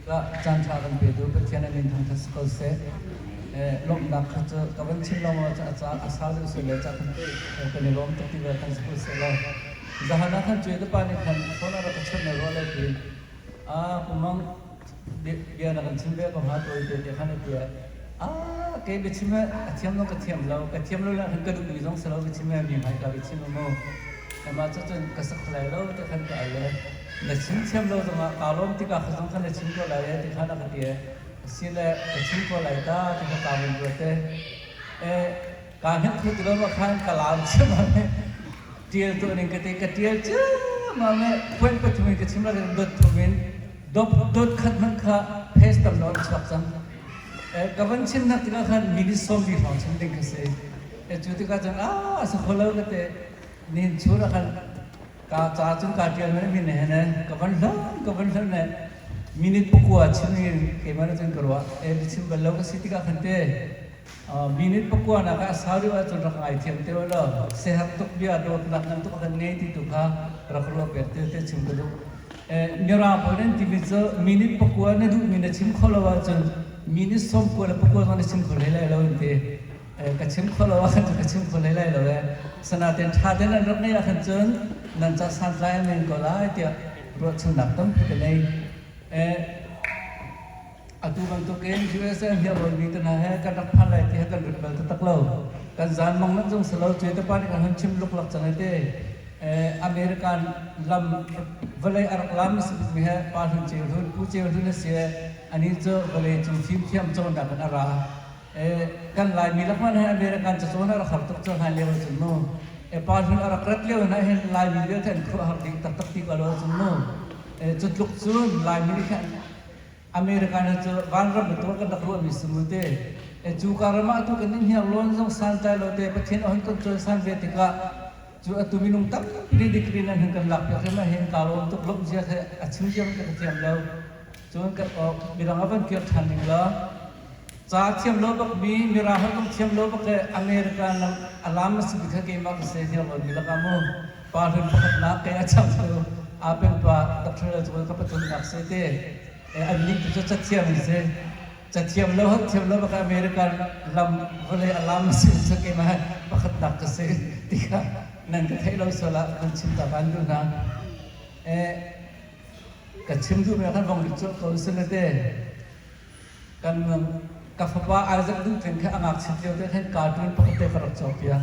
ก็จันทรากันไปดูเป็นเทียนนินทางทัศกเสลมดักเขาจะกับวันชิมลมจะอาสาดูสุดเลยจากคนที่เป็นลมที่ว่าทัศกเสเลยจะหานักขันช่วยตัวปานี่ขันคนเราก็ช่วยในรอเลยพี่ผมมองเบียร์นักขันชิมเบียร์ก็หาตัวเดียวขันเบียร์แกไปชิมเทียมเราก็เทียมเราแล้วขันก็ดูดีสองสเราไปชิมมีหมายกับไปชิมโม่แต่มาจนกระสักไหลเราจะขันก็อะไรแต่ชิมเทียมเราจะมาอารมณ์ที่กับขันขันชิมก็ไหลที่ขันนักเดียสิ่งแรกชิมก็ไหลตาที่เขาตามดูเต้การเห็นคือตัวเราขันกลางใช่ไหมเดียร์ตัวนึงก็เตะกเดียร์จ้ามาเมื่อเพื่อนปัจจุบันก็ชิมแล้วก็ดทุ่มินดขัดมันข้าเพสตำนอนชักจังกับวันชิมนักที่เราขันมินิซอมบี้ฟังชิมเด็กก็เสียจุดที่ก็จังสักคนเราก็เตะนี่ชัวร์ขันกาจ้าจุนกาเดียร์ไม่มีเนี่ยนะกับวันเนี่ยมินิปุกว่าชิมนี่เกี่ยมันจังกรัวชิมบัลลังก์สิทธิกาขันเตมินิปุกว่านักสาวดีว่าจุดรักไอเทมเตวละเสียหักตุกเบียร์โดนนักนั่งตุกขันเนี่ยที่ตุกhaรักรัวเปิดเตชิมกันดูเนื้อราพอเรนที่วิจมินิปุกว่าเนี่ยดูมินิชิมขลว่าจนมินิสมกุลปุกว่ามันชิมขลเลยแล้วอินเตกัชิมขลว่าขันกัชิมขลเลยแล้วสนาเต็นท่าเต็นนั้นรักเนี่ยขันจนนั่นจะสั่งไล่เมนก็ไล่เดียรถชุนักต้องเป็นไงअतु बंतु के यूएसए हिया बोलनी तो ना है कर रखा लाइट है कर रुपये तो तक लो कर जान मंगल जो सलाउ चेते पानी का हम चिम लोग लग चले थे अमेरिका लम वले अरकलाम में है पार्टी चेवधुन पूचेवधुन से अनिल जो वले जो फिल्म फिल्म जो ना बना रहा कर लाइट मिला पान है अमेरिका जो सोना रखा तो जो हाल लेवल चुनो पार्टी अरकलत लेवल ना है लाइट मिला थे इनको हर दिन तक तक तीन वालों चुनो जो लोग चुन लाइट मिलाอเมริกันจะวันรับตัวกันดักรัวมิสมุเตจูการมาตุกันนี่เฮียล้วนส่งสันใจเราเตประเทศอันก็จะสันเวติกาจูตุมินุงตับดีดีกรีนันกันหลักอย่างมาเห็นการลงตุกลบเสียให้อัศวินยังกันเทียมแล้วจูนกับมีรางวัลเกี่ยวทันหนึ่งแล้วจากเทียมโลกมีรางวัลต้องเทียมโลกก็อเมริกันอัลลามสุดที่เกี่ยวกับเสียที่เรามีแล้วก็มั่วปารุนพัฒนาแก่ช่างตัวอาเป็นปาตัดเธอจะเป็นกับตัวนักเสียเตอันนี้จะจัดเทียมสิจัดเทียมแล้วบักอเมริกันลำวันเลยอัลลามสิ่งสักอย่างมาบักดักกษตรที่ก็นั่นก็ให้เราสละมันชิมตะวันดูนะก็ชิมดูไม่ขั้นวงจุดเขาสิ่งนั้นกันกับฟ้าอาจจะดูถึงแค่อักษรเดียวแต่ให้การ์ตูนปกติก็รักชอบเพียง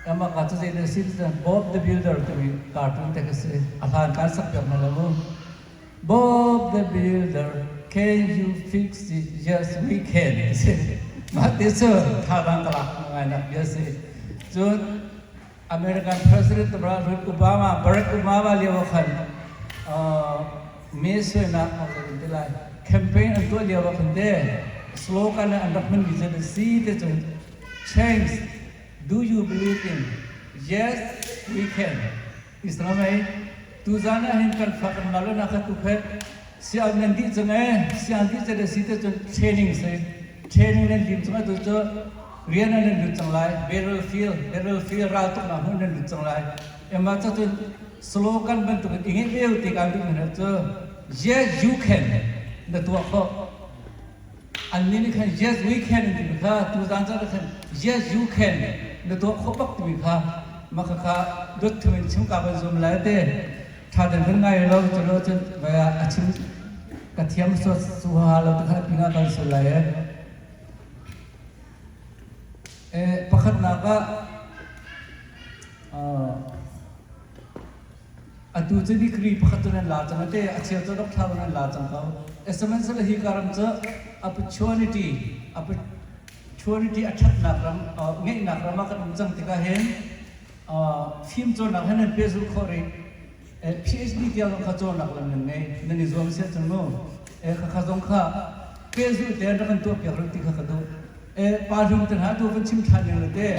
แต่มาการ์ตูนจะสิ่งที่บ๊อบเดอะบิลเดอร์ตัวนี้การ์ตูนแต่ก็สิ่งอาหารการสักอย่างนั่นแหละมั้งBob the Builder, can you fix it? Yes, we can. มาเดี๋ยวท่าทางตลาดงานนะเดี๋ยวสิจนอเมริกันประธานาธิบดีบารักโอบามาเรียกว่าคันเมสเนะอะไรกันที่ไรแคมเปญอันตัวเรียกว่าคันเด้สโลแกนอันดับหนึ่งวิจัยสีที่จน change do you believe in yes we can อิสลามไหมtu zana hin kan fakar malu nak tu phe siang nanti jangai siang nanti jadi situ tu training nan dim jangai tu tu rian nan dim jangai battlefield ratu nak hun nan dim jangai emma tu slogan bentuk ingin dia tiga tu mana tu yes you can na tu aku anni ni kan yes we can ni kha tu zana kan yes you can na tu aku bak tu kha maka kha dot tu min chum ka ba zum lai teถ้าเดินขึ้นง่ายเราจะรู้จนเวลาอาชิมกระเทียมสดสุภาเราต้องให้พิจารณาสุดเลยประคัตนักอันดูจะดีครีประคัตนั้นลาจังแต่อาชีพจะรับทางนั้นลาจังเขาสมัยนั้นฮีการมจะ opportunity อัจฉริยะนักรำเงี้ยนักรำมากันจังติกาเห็นฟิล์มจนนักให้นั้นเปรี้ยวขอรีPhD ที่เราขจรนักเล่นเนี่ยนั่นนี่ส่วนเสียจังโน่ขจรข้าเพื่อสุดเดียร์กันตัวเปียกรุ่งที่ขจรปารุมตันหาตัวเป็นชิมทานอย่างเดียว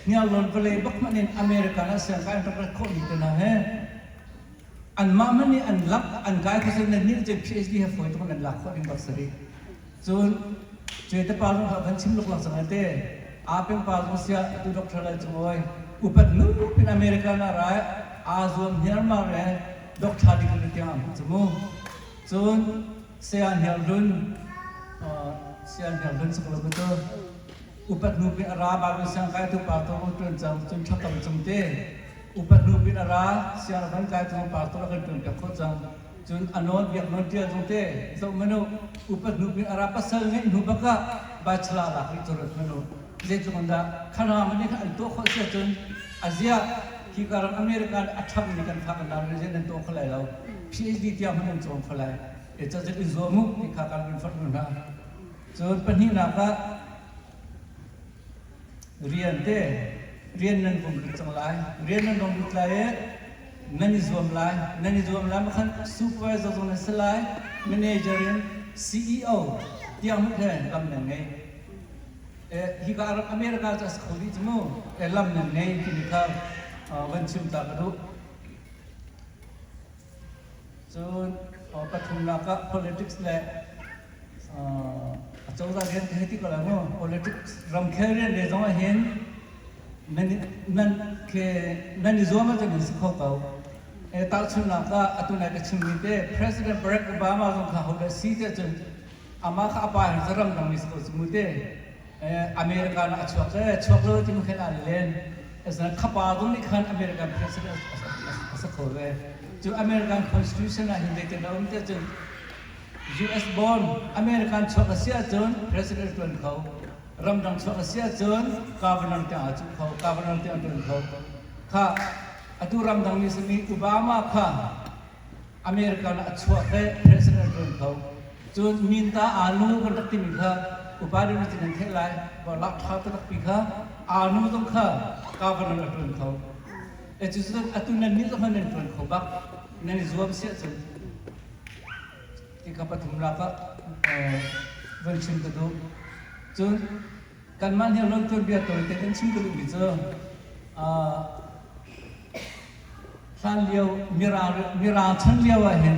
เนี่ยหล่นไปเลยบักมันในอเมริกานะเสียงการตะกร้าโคตรดีกันนะอันมามันนี่อันลักอันกายเขาเสนอนี่จะ PhD ให้ฝอยตัวนั้นลักเขาเป็นบักสรีส่วนเจตปารุมเขาเป็นชิมลูกหลังสังเกตอาเป็นปารุมเสียตัวด็อกเตอร์อะไรจังเลยอุปนิสัยเป็นอเมริกานะไรอาจจะเฮียร์มาเลยด็อกเตอร์ดีกันที่อ่ะจมูกจน เสียนเหี่ยวรุ่นเสียนเหี่ยวรุ่นสกุลกุตอุปนุปิอาราบาลสังกายตุปาตุตุนจังจุนชักตังจุงเตอุปนุปิอาราเสียนบันกายตุปาตุกันตุนกับโคจังจุนอนนเบียกนนเตียจุงเตสมนุอุปนุปิอาราปัสสาวะนุบกะบาชลาลักลิจุรมนุเจจุกันดาขณะมันนี่ขันโตข้อเสียจุนอาเซียที่การอเมริกันอัฐมิกันฟังกันเราเรียนตัวขลายเรา PhD ที่อามันจงขลายจะจะอิโซมุที่ข้าการเป็นฟังกันนะจนปัญหาก็เรียนเต้เรียนนั่นผมจังไรเรียนนั่นผมจังไรนั่นอิโซมไลนั่นอิโซมไลมันขันซูเปอร์วิเซอร์ตรงนั้นสไลแมเนเจอร์ CEO ที่อามันแทนลำหนึ่งไงที่การอเมริกาจะสกุลที่มู่ลำหนึ่งไงที่นี่ครับวันชุมตากระดูจนปฐมนัก politics และเจ้าตาเรียนที่ก็แล้ว politics รำแค่เรียนเดี๋ยวเห็นนั่นนิยมจะมีสิ่งของเขาตาชุมนักตุนักชุมนิเต้ President Barack Obama ตรงเขาเขาเลยซีเจจนอามาข้าไปจะรำดังมิสกุลสมุทรอเมริกันชัวร์ชัวร์ที่มุขนาดเล่นแต่ข้าพเจ้านี่ขันอเมริกัน president สักคนเลยจู่อเมริกัน constitution นะฮินเดียที่เราไม่ได้จู่ US born อเมริกันชัวร์เสียจน president ตัวเขารำดังชัวร์เสียจน governor ที่อาจุเขา governor ที่อันตัวเขาข้าอตุรำดังมิสมีโอบามาข้าอเมริกันชัวร์ president ตัวเขาจนมินตาอานูกันตักที่มีข้าอุปาดีมันจะนั่งเท่าไรว่าลักท้าตระปีข้าอานุต้องข้ากาวนันอัตุนเขาจุดสุดอัตุนันนี่ต้องหันอัตุนเขาบักนั่นจวบเสียจนที่ข้าพเจ้ารักวันชิมกระดูจนการมันเฮียลงตัวเบียดตัวแต่กันชิมกระดูบิดเจอท่านเลี้ยวมีราชันเลี้ยวเห็น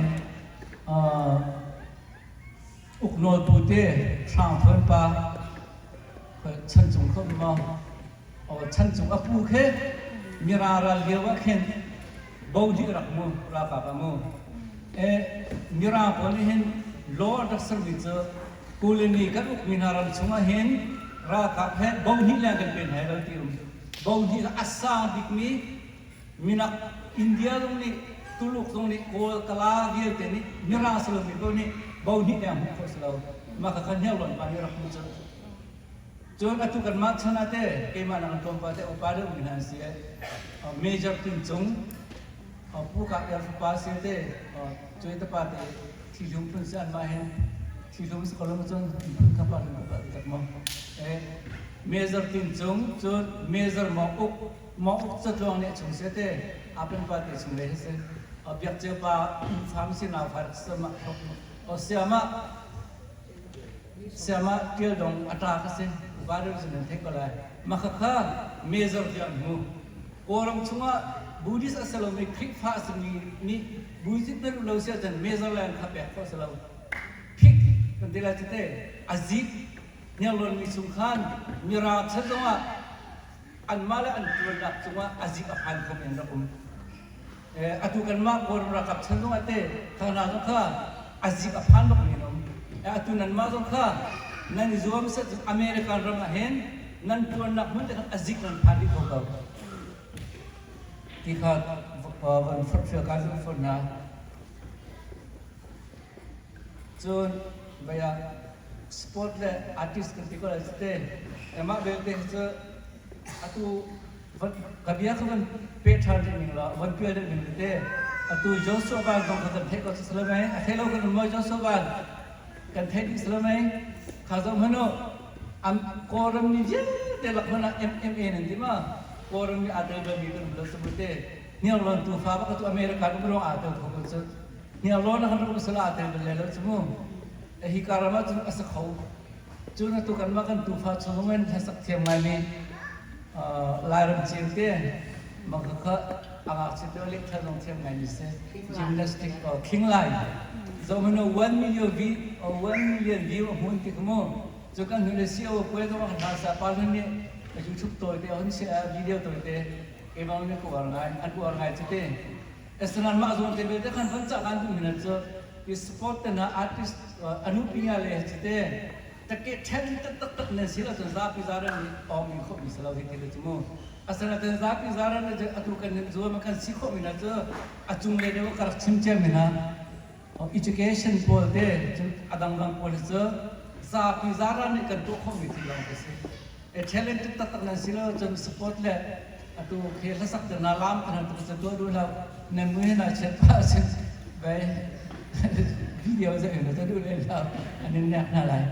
อุกโนตูเต้ช่างเพิ่นปาฉันจงเข้ามาฉันจงอภูเคมีราเลียวเห็นบาวดีรักมูราปะมูมีราคนเห็นโลดักสวิจกูเลนีกันอุกมินารันชงเห็นรากับเห็นบาวดีแรงกันเป็นให้เราตีรุมบาวดีอัสซาดิกมีมินักอินเดียตรงนี้ตุลุกตรงนี้โกลกลาเดียเตนี่มีราสลมีตรงนี้บาวดีแรงมุขสลาวมาขันเฮลอนปานิรักมุจจนอัตุกันมาชนะเต้เอมานังตอมปาเต้อุปาเดอุมินันเสียเมเจอร์ตินจงผู้กับยาฟุปาเสียเต้ช่วยตะปาเต้ที่ลุงพุ่งเสียนมาเห็นที่ลุงสกอลมาจนพุ่งขับปาเต้ตักมองเมเจอร์ตินจงจนเมเจอร์มอกจะลองเนี่ยจงเสียเต้อาเป็นปาเต้จงเลยเสียเบียดเจ้าปาฟาร์มสินาฟาร์สมาเสียมาเกี่ยวดงอัตราเสียบาร์เรสเนี่ยเท่าไรมาข้าเมเจอร์ที่อันมูโอรังชัวบูดิสอัสลามิคริกฟาสนี่บูดิสนั่นเราเสียจนเมเจอร์แลนด์ขับแบบก็สลาวพิกกันเดลาจิเตอาซิกเนี่ยเรามีสุขานมีราชจังว่าอันมาและอันตัวนักจังว่าอาซิกอันเขาเป็นระบุอัตุกันมาโอรังกับฉันจังว่าเต้ขณะนั้นข้าอาซิกอันระบุเนี่ยอัตุนั้นมาจังข้านั่นอิสวามเสร็จอเมริกันรำเห็นนั่นตัวนักมันจะอาซิกนั้นพันธุ์ของเขาที่เขาวันฝนเฟื่องการฝนนะจนไปสปอร์ตและอาร์ติสต์กันที่ก็เลยเต้มาเบลเต้จะอัตุกับยาเขาเป็นเพจทาร์ดิมิงละวันเพื่อนดิมิงเต้อัตุโจสบานต้องกันเทก็สลามัยเทโลกันมาโจสบานกันเทดิสลามัยข้าจะมันโอ้คอรัมนี่เจ้าเดลักมันMMAนั่นที่มาคอรัมนี่อาเดลแบบนี้กันบลัสบุตรเนี่ยเราตัวฟ้าก็ตัวอเมริกันก็ร้องอาเดลเขาก็จะเนี่ยเราเนี่ยเราก็สละอาเดลเลยแล้วใช่ไหมฮิการามาจุนอาศักเขาจุนตัวกันมากันตัวฟ้าชงเงินให้สักเทียมไงมีลายรำเชียงเต้มันก็อาศักชิดเล็กท่านลงเทียมไงนี่เสียจิมนาสติกคิงไลน์จะมันเอา1 million view หุ่นที่ขโมยจุกันหุ่นเสียว่าเพื่อนต้องมาหาสาปาร์นี่ยูทูบตัวเดียวหุ่นเสียวิดีโอตัวเดียวเอ็มเอาเนี่ยกูอ่านไงอันกูอ่านไงจุดเดียวแต่สนานมาส่วนเดียวแต่ขันพันจากอันดูมินต์ sport na artist anu pinga le chite takke chen tak ne sila to za pizara ni om mi kho misala hi ke chumo asana te za pizara ne atu kan zo ma kan sikho mina to achung le de kar chimche mina education pol de adang dang pol zo za pizara ne kan to kho mi thila ke se e talent tak ne sila to sport le atu khela sak na lam kan to to do la ne mu na chet pa se bai video sẽ nó sẽ đưa lên là nên nè là lại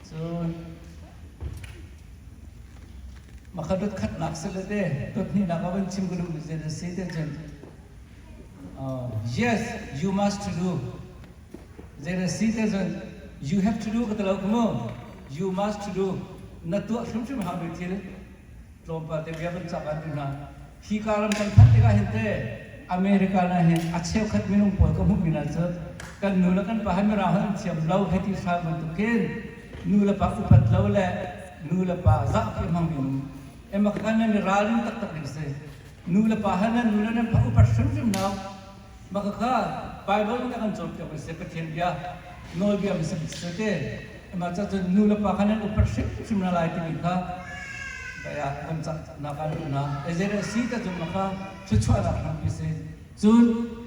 so mà khát đốt khát nạc sẽ lên tốt như là các bạn chim cái lúc này sẽ thế chân yes you must do there is citizen you have to do cái đó không you must do nát tuột không ham bị thế lomba te biar caban duna hi kalam kan phatika hinte America na he achhe khat minung pol ko hum mina cha kan nula kan pahan ra han chiam lau heti sa man tu ken nula pa upat lau le nula pa za ke mang minung em kan ne ralin tak tak se nula pahan na nula na pa upat shum nau maka kha bible ka kan chop ke se pathen bia nol bia se te em cha nula pa kan na upat shum na lai ti kha ya kan sa nakan na ezera sita jum naka chuchwa na kan pise jun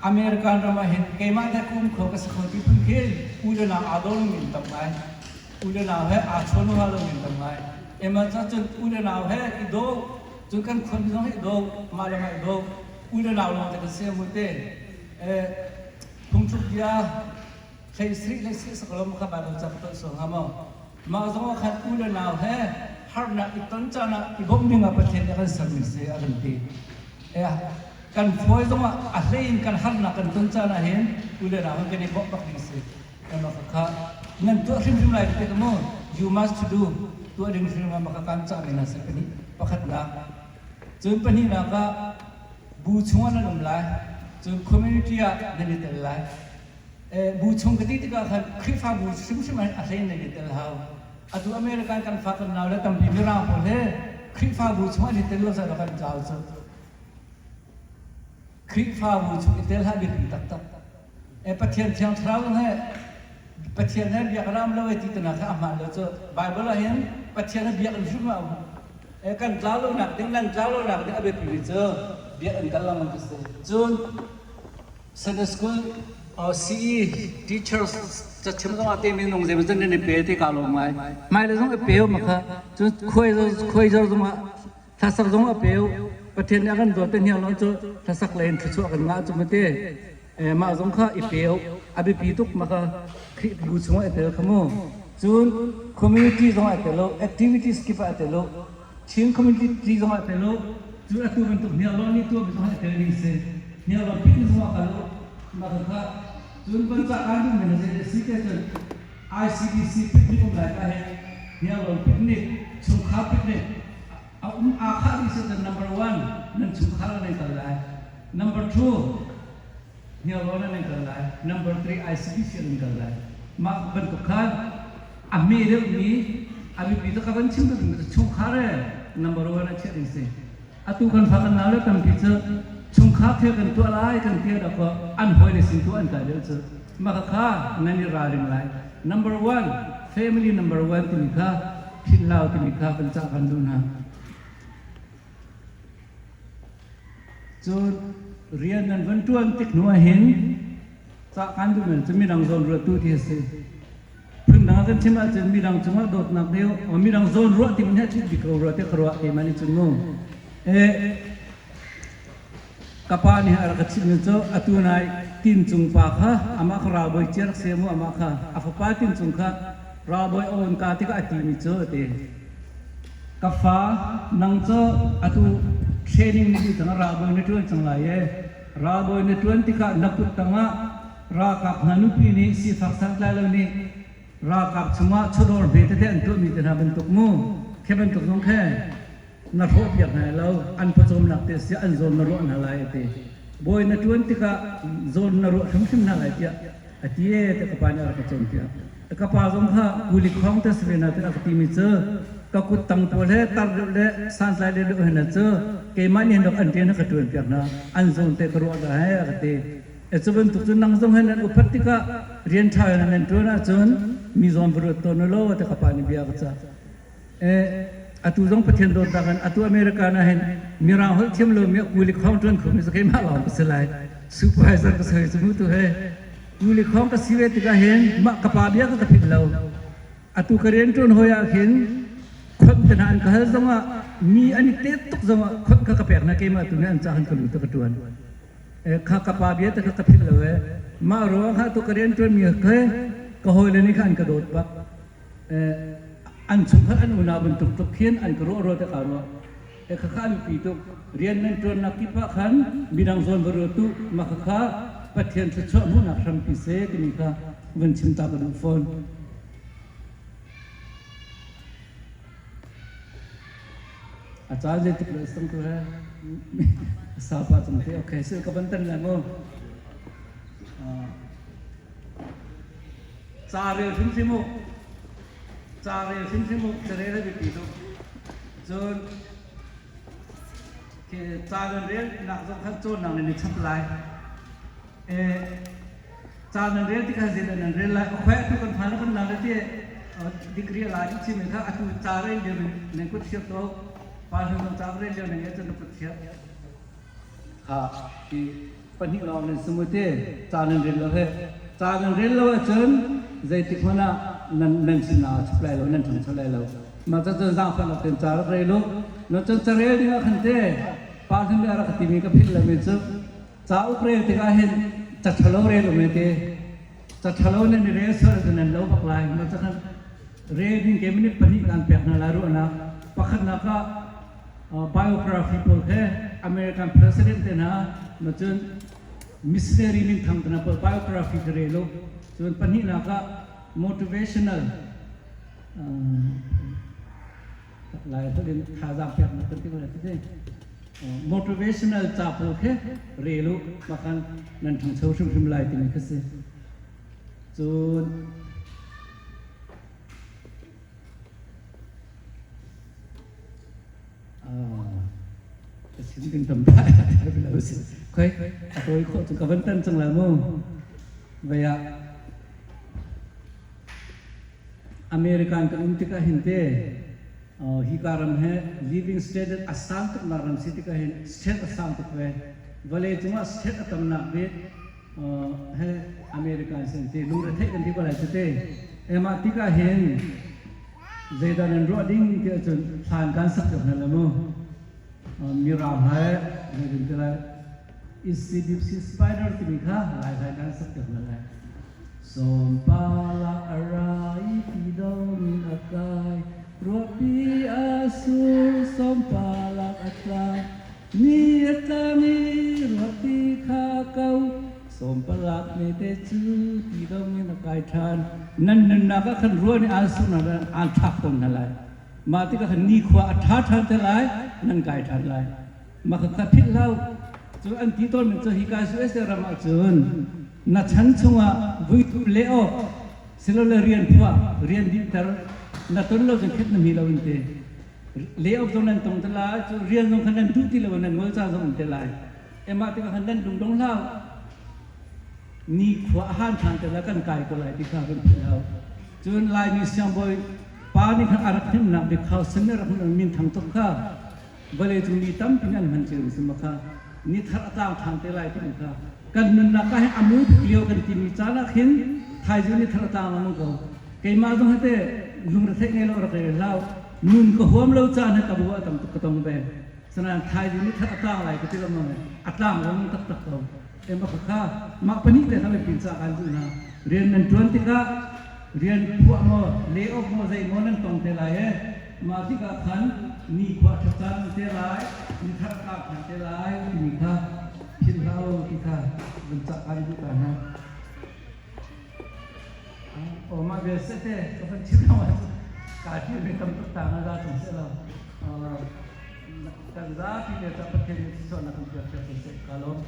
American rama hin kema da kum kho ka sakhoti pun khel ulana adol min tamai ulana hai achonu halo min tamai ema cha chun ulana hai ido jun kan khon no hai do malama do ulana lo ta se mute phung chuk ya khai sri sakolom kha ba cha to so hama ma zo khan ulana hai harna iton chana ibom dinga pathen kan service se alanti ya kan foi doma ahlein kan harna kan ton chana hen ulera han kan ibok pak se ema kha nan to rim lai te mo you must do to ring rim ma ka kan cha na se pani pakhat na chun pani na ka bu chunga na lum lai chun community ya ne tel lai bu chung ka ti ka khan khifa bu sim ahlein ne tel hau adu American kan fakam naw le tam bimira po le khifa bu chwa ni tel sa kan jaw so khifa bu chu tel ha bi tak tak e pathian chang thrau he pathian he bia ram lo ti tana kha ma lo so bible la hen pathian he bia kan shu ma e kan jaw lo nak ding lan jaw lo nak de abe pi so bia an kal lam se chun Sunday school CE teachersจะชิมต้องอาเตมีนงเซมันจะเนี่ยเปย์ที่กาลงไม่เลยต้องเปย์มาค่ะจนคุยจะต้องมาถ้าสักต้องเปย์ประเทศนี้กันตัวเป็นเหี้ยร้อนจนถ้าสักเลนช่วยกันมาจนมาเตะมาต้องค่ะอีเปย์อาบิปีตุกมาค่ะคลิปบูชงไอเตอร์ขโมจน community ต้องไอเตอร์ activities กี่ปะไอเตอร์ทีม community ต้องไอเตอร์จนตัวเป็นตุกเหี้ยร้อนนี่ตัวเป็นต้องไอเตอร์นี่เสียเหี้ยร้อนพี่ต้องมาค่ะมาค่ะจนปัจจัยการที่มันจะสิ่งที่จะ ICDC พิจิตรได้ก็เห็นเนี่ยเราพิจิตรชุมข้าพิจิตรเอาอาคาที่สุด number one นั่นชุมข้าเราในตลาด number two เนี่ยเราในตลาด number three ICDC ในตลาดมาบรรทุกข้าอเมริกานี้อาบิบิตกับบัญชีมันชุมข้าเลย number one นั่นเชื่อดีสิอาตุกันฟังกันแล้วตั้งพิจิตรชุมข้าเที่ยวกันตัวร้ายกันเที่ยวแล้วก็อันหอยในสิ่งตัวอันตายเดือดสุดมาข้านั่นนี่ราริงไร number one family number one ที่มีข้าพิลาวที่มีข้าเป็นจากกันดูนะจนเรียนนั้นวันตัวติดหนัวเห็นจากกันดูเหมือนจะมีดังโซนรัวตู้ที่เสียพึ่งดังกันใช่ไหมจะมีดังจังหวะโดดหนักเดียวมีดังโซนรัวที่มันแค่ที่ดิบรัวที่ครัวเอมันนี่จุนงงkapan ni ada kecil itu atunai tin jumpa kah amak raboy cerak semu amak kah apa tin jumpa raboy on katika atin itu te kafa nang itu atu training ni tengah raboy ni tuan cenglaya raboy ni tuan tika nakut tengah rakap nanupi ni si faksak lalu ni rakap semua cedor bete te untuk ni tengah bentukmu ke bentuk nongkeนักโทษอย่างไรเราอันผสมนักเตะเสียอันโซนนรกอะไรเตะบอยนักชวนที่ก็โซนนรกทั้งสิ้นอะไรเตะอาทิตย์แต่ก็ปานอะไรก็จนเตะแต่ก็พาสมค่ะกุลิของเตะสเปนเตะก็ทีมิเจอ ก็กุดตังตัวเลตัดเลสันสายเลดูเห็นเจอเกมันยันดอกอันเทียนก็ตัวเปียกนะอันทรงเตะกรัวได้ก็เตะจะเป็นตุกนั่งทรงเห็นอุปติกะเรียนชายนั่นตัวน่ะจนมีจอมบรุษตัวนั่นโลแต่ขับปานิบิอาก็จะอตุจงประเทศโดนตากันอตุอเมริกานะเห็นมีราวหัวเทียมโลมีกุลิข้องจนคุ้มสักแค่มาหลอมก็สลายซูเปอร์ไวเซอร์ก็ใส่สมุทรเฮกุลิข้องก็สิเวติกาเห็นมาขับปาบิอาก็จะพิจารณาอตุกเรียนจนหัวเห็นคนขนาดก็จะว่ามีอันนี้เตะตุกจะว่าคนก็กระเปียกนะเกมาตัวนี้อันจะหันกระดูกตะกระตวนข้ากระปาเบียตะกระพิลเลยมารู้ว่าข้าตุกเรียนจนมีเคยก็หอยเลยนี่ข้านกระโดดปักอันสุขอันอุณาบรรทุกตุกเขียนอันกระโดดตะการว่าข้ามีปีตุกเรียนนั่นจนนักกิปะขันมีดังโซนบริตุมาข้าปัจเจียนจะชอบมุ่งนักทำพิเศษนี่ข้าวันชิมตากระดูกฟอนอาจารย์จะติดเลยต้องตัวสาวป้าตรงที่โอเคซื้อกระบันตันแล้วมั้งจาเรียถึงสิมุจาเรียถึงสิมุจะเรียนได้ปีตุจนคือจาเรียนนักสงฆ์โจรนักในชับลายจาเรียนที่เขาเรียนนั่นเรียนละแควทุกคนผ่านคนนั่นเลยที่ดีกรีลายที่มีเขาอาตุจาเรียนเดียวในกุศลโตปาร์ตี้จาเรียนเดียวในเอเจนต์กุศลที่ปัญหาเราในสมุทรจาเรียนเลยจาเรียนเลยจนใจติดมันนั่นสินะชับลายเรานั่นถึงชับลายเรามาจะจะจ้างคนเป็นจาเรียนลูกนั่นจะจะเรียนที่ว่าขันเต้ปาร์ตี้มีอะไรก็ที่มีก็พิจารณาไม่จบจ้าอุปเรติกาเห็นจัดฉลองเรียนรู้ไหมเต้จัดฉลองนั่นเรียนสอนนั่นเราปักลายมาจะกันเรียนเกมนี้ปัญหาการเปลี่ยนนารู้นะปักขันนักbiography พวกเฮอเมริกัน president นะมาจน missionary นิ่งทำกันนะพวก biography เรียนรู้จนปัญหานัก motivational หลายตัวเรียนข้าจับเปลี่ยนนะคนที่ว่าที่นี่ motivational จับพวกเฮเรียนรู้มากันนั่นทางโซเชียลมีเดียที่นี่ก็สิจนสิ่งที่ทำได้เป็นอะไรสิเคยตัวอีกคนกับวันตั้งจังเลยมั้งเวียอเมริกันกับอินทิกาหินเต้ฮิการมเห living state อัศานตุกนารันสิติกาหิน state อัศานตุกเววันเลยจุมา state อัตมนักเวเฮอเมริกันเซนเต้ลุงระเทกันที่ว่าอะไรเต้มาติกาหินเจดันรอดิ้งที่จนผ่านการสักอย่างนั้นแล้วมั้งมีราวหายในเรื่องอะไรอิสติดิปซีสไปเดอร์ที่มีค่าหลายการสักอย่างนั้นแหละสมปาละอะไรที่ดงอากายรวบปีอาสูสมปาละอัตรามีตามีรวบปีข้าเก่าสมปาละเมตจูที่ดงในกายทานนั่นนักขันรัวในอาสูนั่นอันทักตรงนั่นแหละมาที่ก็ขันนี่ขวาท้าทานเท่าไรนั่นกายทานไรมาขัดพิษเล่าจนอันที่ต้นมันจะฮิกาสุเอสรามาจนนัดฉันชัววิทุเลโอสิโลเลเรียนพัวเรียนดิตร์นัดต้นเราจะคิดน้ำมีเราอินเตเลโอตรงนั้นตรงตลาดเรียนตรงขนาดทุกที่เราวันนั้นงอจ้าตรงตลาดมาที่ก็ขันนั้นตรงเล่านี่ขวาหันทางแต่ละกันกายก็ไหลที่ข้าเป็นเราจนลายมีเสียงบ่อยป้านี่ขันอารักหิมนับเด็กเขาเสนอรักมันมินทางตกข้าเวลาจุนีตั้มพินันมันเจอสมข้านี่ทาร์ต่างทางเตลัยที่มันข้ากันนั่นนักให้อามุเลี้ยวกันที่มีจานักหินไทยจุนีทาร์ต่างมันก็เกี่ยมาตรงนั้นเตะลุงระเทงเงาระเทงเล่านุ่นก็หัวมันเล่าจานให้กับวัวตั้มตุกตงเบะฉะนั้นไทยจุนีทาร์ต่างอะไรก็ที่เราไม่อัตลามมันตักตักเขามาข้ามาปนิเตะทำให้ปีศาจกันจุนะเรียนนั่นจวนที่ข้าเรียนพวกมันเลี้ยงมันใจมันนั่งตรงเตลัยมาที่กับขันนี่ขวาชันเตลัยนี่ทักกับขันเตลัยนี่ข้าพินเราที่ข้าบรรจักกันดูกันนะโอ้มาเบสเต้ก็เป็นชิ้นเราการที่เป็นคำตุกต่างนะตรงเสเรากันซาที่เดี๋ยวจะเป็นส่วนนักเรียนจะเป็นกาลม